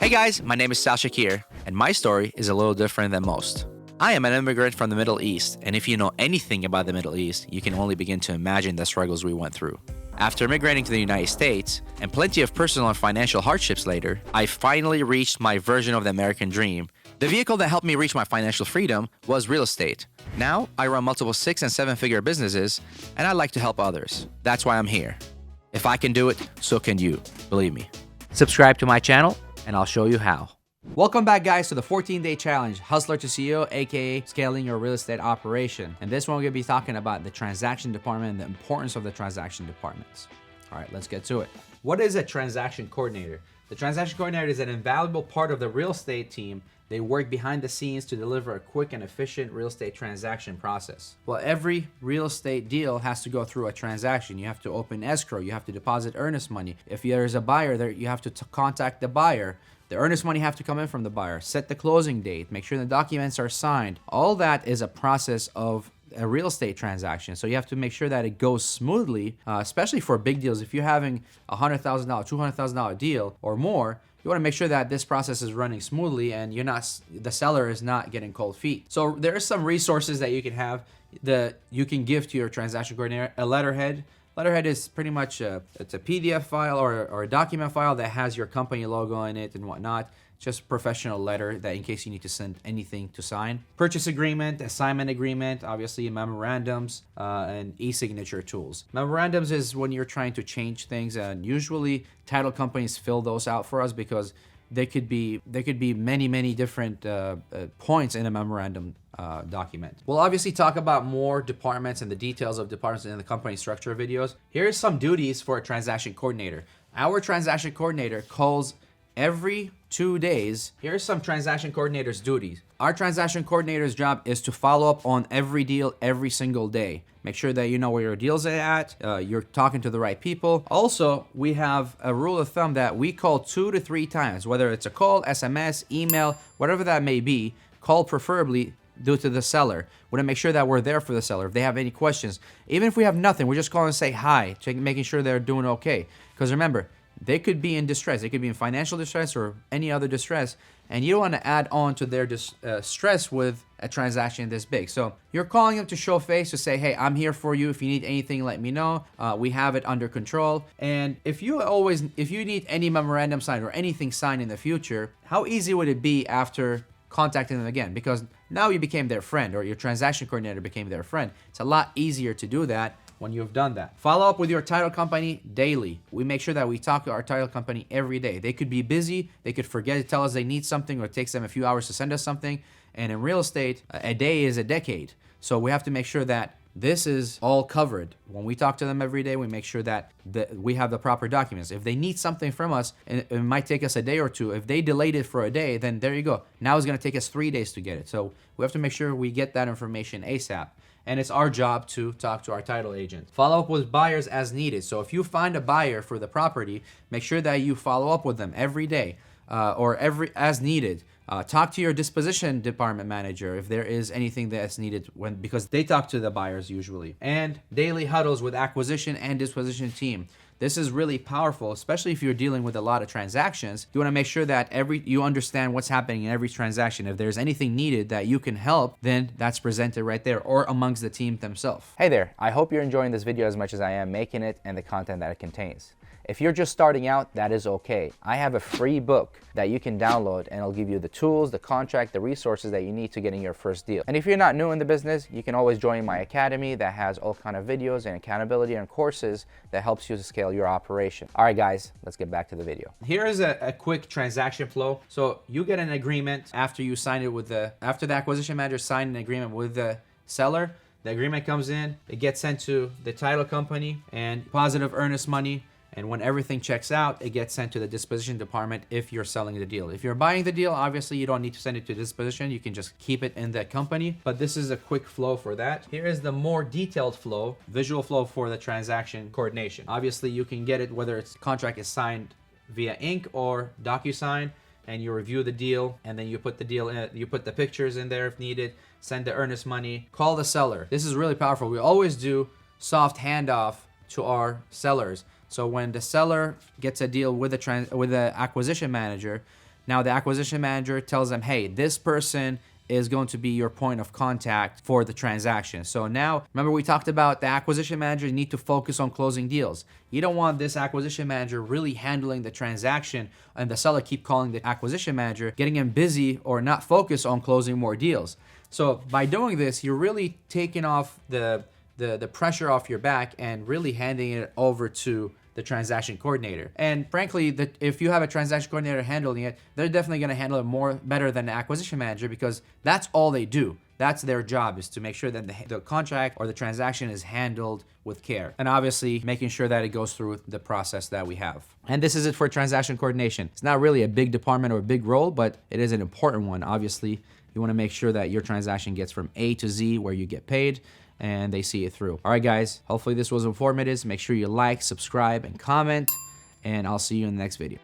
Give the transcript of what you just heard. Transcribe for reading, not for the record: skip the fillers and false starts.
Hey guys, my name is Sal Shakir, and my story is a little different than most. I am an immigrant from the Middle East, and if you know anything about the Middle East, you can only begin to imagine the struggles we went through. After immigrating to the United States, and plenty of personal and financial hardships later, I finally reached my version of the American dream. The vehicle that helped me reach my financial freedom was real estate. Now, I run multiple 6- and 7-figure businesses, and I like to help others. That's why I'm here. If I can do it, so can you. Believe me. Subscribe to my channel, and I'll show you how. Welcome back, guys, to the 14-day challenge, Hustler to CEO, aka scaling your real estate operation. And this one, we're going to be talking about the transaction department and the importance of the transaction departments. All right, let's get to it. What is a transaction coordinator? The transaction coordinator is an invaluable part of the real estate team. They work behind the scenes to deliver a quick and efficient real estate transaction process. Well, every real estate deal has to go through a transaction. You have to open escrow. You have to deposit earnest money. If there's a buyer there, you have to contact the buyer. The earnest money have to come in from the buyer. Set the closing date. Make sure the documents are signed. All that is a process of a real estate transaction. So you have to make sure that it goes smoothly, especially for big deals. If you're having a $100,000, $200,000 deal or more, you want to make sure that this process is running smoothly and the seller is not getting cold feet. So there are some resources that you can have that you can give to your transaction coordinator. A letterhead. Letterhead is pretty much it's a PDF file or a document file that has your company logo in it and whatnot. Just a professional letter that in case you need to send anything to sign. Purchase agreement, assignment agreement, obviously memorandums, and e-signature tools. Memorandums is when you're trying to change things, and usually title companies fill those out for us because they could be many different points in a memorandum document. We'll obviously talk about more departments and the details of departments in the company structure videos. Here's some duties for a transaction coordinator. Our transaction coordinator calls every 2 days. Here's some transaction coordinator's duties. Our transaction coordinator's job is to follow up on every deal every single day. Make sure that you know where your deals are at, you're talking to the right people. Also, we have a rule of thumb that we call 2 to 3 times, whether it's a call, SMS, email, whatever that may be. Call preferably due to the seller. We want to make sure that we're there for the seller. If they have any questions, even if we have nothing, we're just calling to say hi, making sure they're doing okay. Because remember, they could be in distress. They could be in financial distress or any other distress, and you don't want to add on to their stress with a transaction this big. So you're calling them to show face, to say, hey, I'm here for you. If you need anything, let me know. We have it under control. And if you need any memorandum signed or anything signed in the future, how easy would it be after contacting them again? Because now you became their friend, or your transaction coordinator became their friend. It's a lot easier to do that when you've done that. Follow up with your title company daily. We make sure that we talk to our title company every day. They could be busy, they could forget to tell us they need something, or it takes them a few hours to send us something. And in real estate, a day is a decade. So we have to make sure that this is all covered. When we talk to them every day, we make sure that we have the proper documents. If they need something from us, it might take us a day or two. If they delayed it for a day, then there you go. Now it's gonna take us 3 days to get it. So we have to make sure we get that information ASAP. And it's our job to talk to our title agent. Follow up with buyers as needed. So if you find a buyer for the property, make sure that you follow up with them every day or as needed. Talk to your disposition department manager if there is anything that's needed because they talk to the buyers usually. And daily huddles with acquisition and disposition team. This is really powerful, especially if you're dealing with a lot of transactions. You want to make sure that you understand what's happening in every transaction. If there's anything needed that you can help, then that's presented right there or amongst the team themselves. Hey there, I hope you're enjoying this video as much as I am making it and the content that it contains. If you're just starting out, that is okay. I have a free book that you can download, and it'll give you the tools, the contract, the resources that you need to getting your first deal. And if you're not new in the business, you can always join my academy that has all kind of videos and accountability and courses that helps you to scale your operation. All right, guys, let's get back to the video. Here is a quick transaction flow. So you get an agreement after you sign it after the acquisition manager signed an agreement with the seller. The agreement comes in, it gets sent to the title company and deposit of earnest money. And when everything checks out, it gets sent to the disposition department if you're selling the deal. If you're buying the deal, obviously you don't need to send it to disposition. You can just keep it in the company. But this is a quick flow for that. Here is the more detailed flow, visual flow for the transaction coordination. Obviously, you can get it whether it's contract is signed via ink or DocuSign, and you review the deal, and then you put the deal in, you put the pictures in there if needed, send the earnest money, call the seller. This is really powerful. We always do soft handoff to our sellers. So when the seller gets a deal with the acquisition manager, Now the acquisition manager tells them, hey, this person is going to be your point of contact for the transaction. So now, remember we talked about the acquisition manager need to focus on closing deals. You don't want this acquisition manager really handling the transaction and the seller keep calling the acquisition manager, getting him busy or not focused on closing more deals. So by doing this, you're really taking off the pressure off your back and really handing it over to the transaction coordinator. And frankly, if you have a transaction coordinator handling it, they're definitely going to handle it better than the acquisition manager, because that's all they do. That's their job, is to make sure that the contract or the transaction is handled with care. And obviously making sure that it goes through the process that we have. And this is it for transaction coordination. It's not really a big department or a big role, but it is an important one. Obviously, you want to make sure that your transaction gets from A to Z where you get paid, and they see it through. All right, guys, hopefully this was informative. Make sure you like, subscribe, and comment, and I'll see you in the next video.